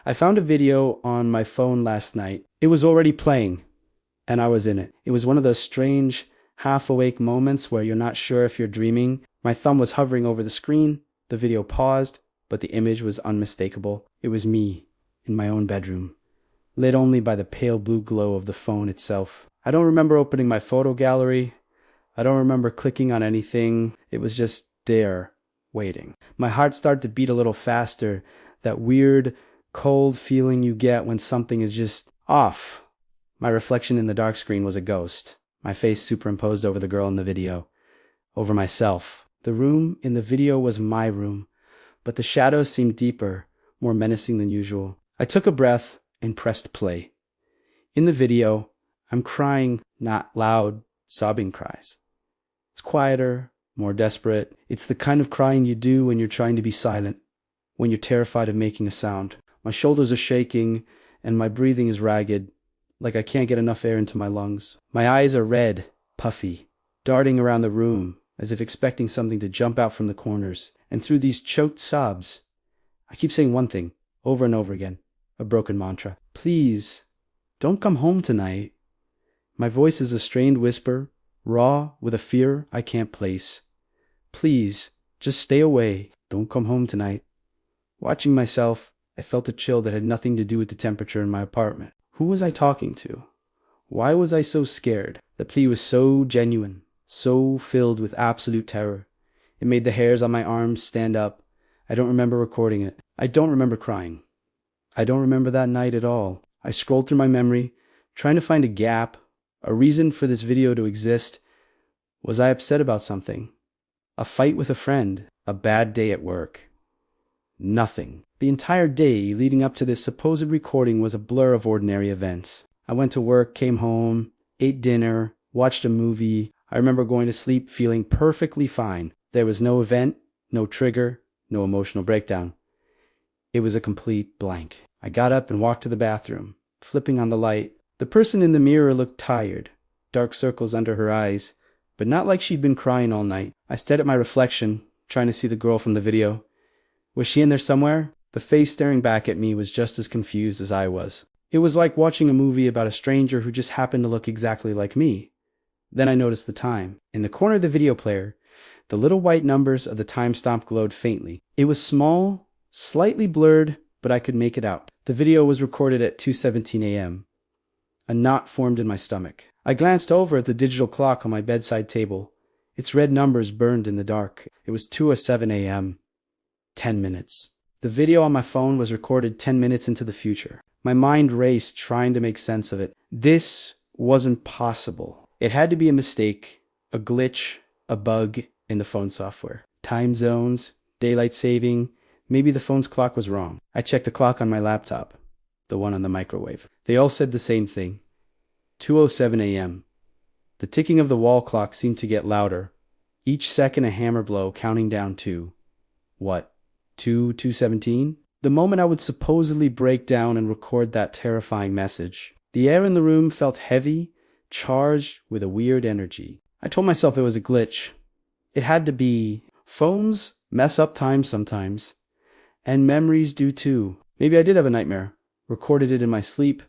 I found a video on my phone last night. It was already playing, and I was in it. It was one of those strange, half-awake moments where you're not sure if you're dreaming. My thumb was hovering over the screen. The video paused, but the image was unmistakable. It was me, in my own bedroom, lit only by the pale blue glow of the phone itself. I don't remember opening my photo gallery. I don't remember clicking on anything. It was just there, waiting. My heart started to beat a little faster, that weird, cold feeling you get when something is just off. My reflection in the dark screen was a ghost, my face superimposed over the girl in the video, over myself. The room in the video was my room, but the shadows seemed deeper, more menacing than usual. I took a breath and pressed play. In the video, I'm crying, not loud, sobbing cries. It's quieter, more desperate. It's the kind of crying you do when you're trying to be silent, when you're terrified of making a sound. My shoulders are shaking, and my breathing is ragged, like I can't get enough air into my lungs. My eyes are red, puffy, darting around the room, as if expecting something to jump out from the corners. And through these choked sobs, I keep saying one thing, over and over again, a broken mantra. Please, don't come home tonight. My voice is a strained whisper, raw with a fear I can't place. Please, just stay away. Don't come home tonight. Watching myself, I felt a chill that had nothing to do with the temperature in my apartment. Who was I talking to? Why was I so scared? The plea was so genuine, so filled with absolute terror. It made the hairs on my arms stand up. I don't remember recording it. I don't remember crying. I don't remember that night at all. I scrolled through my memory, trying to find a gap, a reason for this video to exist. Was I upset about something? A fight with a friend? A bad day at work? Nothing. The entire day leading up to this supposed recording was a blur of ordinary events. I went to work, came home, ate dinner, watched a movie. I remember going to sleep feeling perfectly fine. There was no event, no trigger, no emotional breakdown. It was a complete blank. I got up and walked to the bathroom, flipping on the light. The person in the mirror looked tired, dark circles under her eyes, but not like she'd been crying all night. I stared at my reflection, trying to see the girl from the video. Was she in there somewhere? The face staring back at me was just as confused as I was. It was like watching a movie about a stranger who just happened to look exactly like me. Then I noticed the time. In the corner of the video player, the little white numbers of the time stamp glowed faintly. It was small, slightly blurred, but I could make it out. The video was recorded at 2:17 a.m. A knot formed in my stomach. I glanced over at the digital clock on my bedside table. Its red numbers burned in the dark. It was 2:07 a.m. 10 minutes. The video on my phone was recorded 10 minutes into the future. My mind raced, trying to make sense of it. This wasn't possible. It had to be a mistake, a glitch, a bug in the phone software. Time zones, daylight saving, maybe the phone's clock was wrong. I checked the clock on my laptop, the one on the microwave. They all said the same thing. 2:07 a.m. The ticking of the wall clock seemed to get louder. Each second a hammer blow, counting down to, what, 2:17? The moment I would supposedly break down and record that terrifying message. The air in the room felt heavy, charged with a weird energy. I told myself it was a glitch. It had to be. Phones mess up time sometimes. And memories do too. Maybe I did have a nightmare, recorded it in my sleep,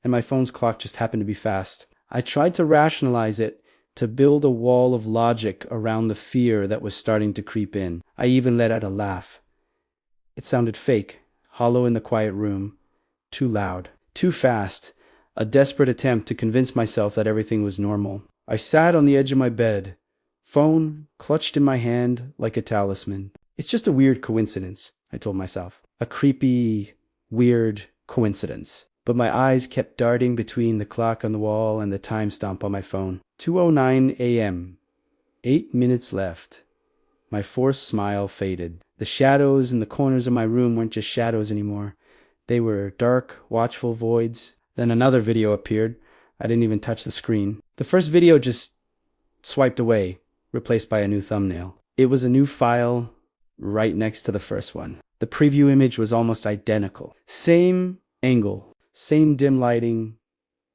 and my phone's clock just happened to be fast. I tried to rationalize it, to build a wall of logic around the fear that was starting to creep in. I even let out a laugh. It sounded fake, hollow in the quiet room, too loud, too fast, a desperate attempt to convince myself that everything was normal. I sat on the edge of my bed, phone clutched in my hand like a talisman. It's just a weird coincidence, I told myself. A creepy, weird coincidence. But my eyes kept darting between the clock on the wall and the time stamp on my phone. 2:09 a.m. 8 minutes left. My forced smile faded. The shadows in the corners of my room weren't just shadows anymore. They were dark, watchful voids. Then another video appeared. I didn't even touch the screen. The first video just swiped away, replaced by a new thumbnail. It was a new file right next to the first one. The preview image was almost identical. Same angle, same dim lighting,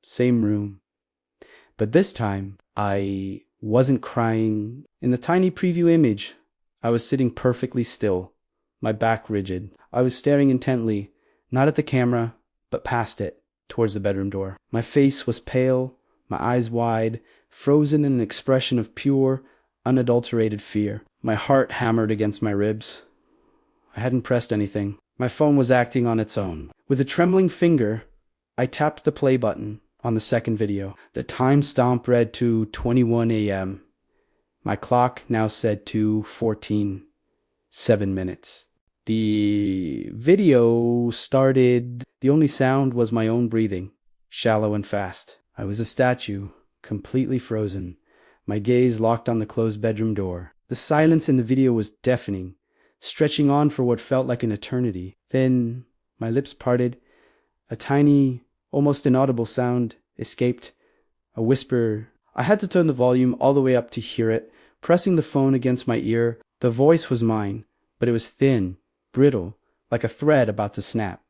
same room. But this time, I wasn't crying. In the tiny preview image, I was sitting perfectly still, my back rigid. I was staring intently not at the camera, but past it, towards the bedroom door. My face was pale, my eyes wide, frozen in an expression of pure, unadulterated fear. My heart hammered against my ribs. I hadn't pressed anything. My phone was acting on its own. With a trembling finger, I tapped the play button on the second video. The timestamp read to 21 a.m. My clock now said 2:14, 7 minutes. The video started. The only sound was my own breathing, shallow and fast. I was a statue, completely frozen, my gaze locked on the closed bedroom door. The silence in the video was deafening, stretching on for what felt like an eternity. Then my lips parted. A tiny, almost inaudible sound escaped, a whisper. I had to turn the volume all the way up to hear it, pressing the phone against my ear. The voice was mine, but it was thin, brittle, like a thread about to snap.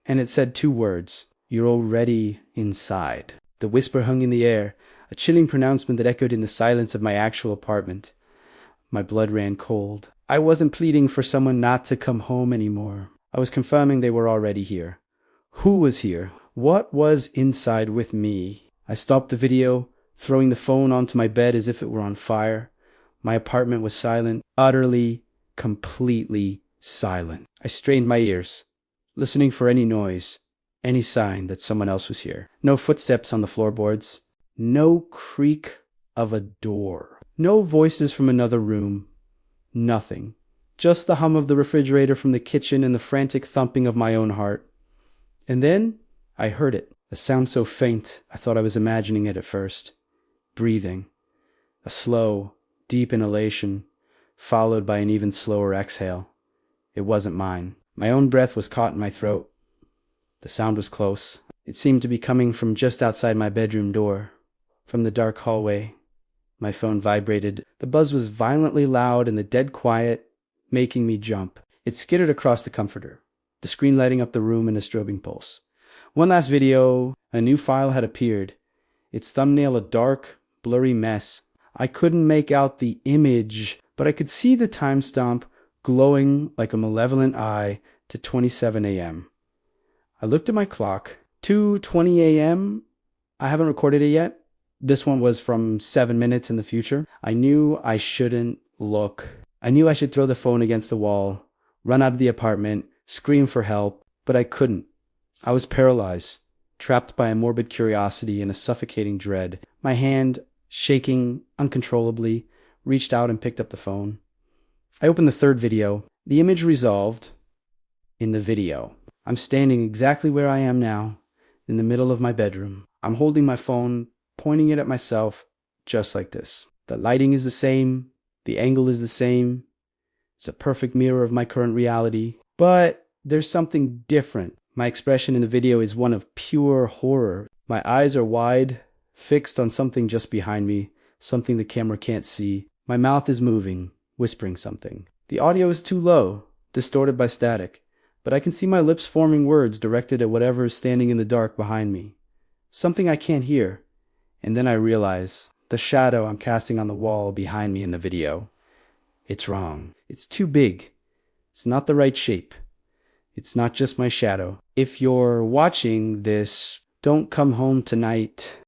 And it said 2 words, "You're already inside." The whisper hung in the air, a chilling pronouncement that echoed in the silence of my actual apartment. My blood ran cold. I wasn't pleading for someone not to come home anymore. I was confirming they were already here. Who was here? What was inside with me? I stopped the video, throwing the phone onto my bed as if it were on fire. My apartment was silent, utterly, completely silent. I strained my ears, listening for any noise, any sign that someone else was here. No footsteps on the floorboards, no creak of a door, no voices from another room, nothing. Just the hum of the refrigerator from the kitchen and the frantic thumping of my own heart. And then I heard it, a sound so faint I thought I was imagining it at first. Breathing, a slow, deep inhalation, followed by an even slower exhale. It wasn't mine. My own breath was caught in my throat. The sound was close. It seemed to be coming from just outside my bedroom door, from the dark hallway. My phone vibrated. The buzz was violently loud and the dead quiet making me jump. It skittered across the comforter, the screen lighting up the room in a strobing pulse. One last video. A new file had appeared, its thumbnail a dark, blurry mess. I couldn't make out the image, but I could see the timestamp glowing like a malevolent eye to 27 a.m. I looked at my clock. 2:20 a.m. I haven't recorded it yet. This one was from 7 minutes in the future. I knew I shouldn't look. I knew I should throw the phone against the wall, run out of the apartment, scream for help, but I couldn't. I was paralyzed, trapped by a morbid curiosity and a suffocating dread. My hand, shaking uncontrollably, reached out and picked up the phone. I opened the third video. The image resolved in the video. I'm standing exactly where I am now, in the middle of my bedroom. I'm holding my phone, pointing it at myself, just like this. The lighting is the same. The angle is the same. It's a perfect mirror of my current reality. But there's something different. My expression in the video is one of pure horror. My eyes are wide, fixed on something just behind me, something the camera can't see. My mouth is moving, whispering something. The audio is too low, distorted by static, but I can see my lips forming words directed at whatever is standing in the dark behind me. Something I can't hear. And then I realize the shadow I'm casting on the wall behind me in the video. It's wrong. It's too big. It's not the right shape. It's not just my shadow. If you're watching this, don't come home tonight.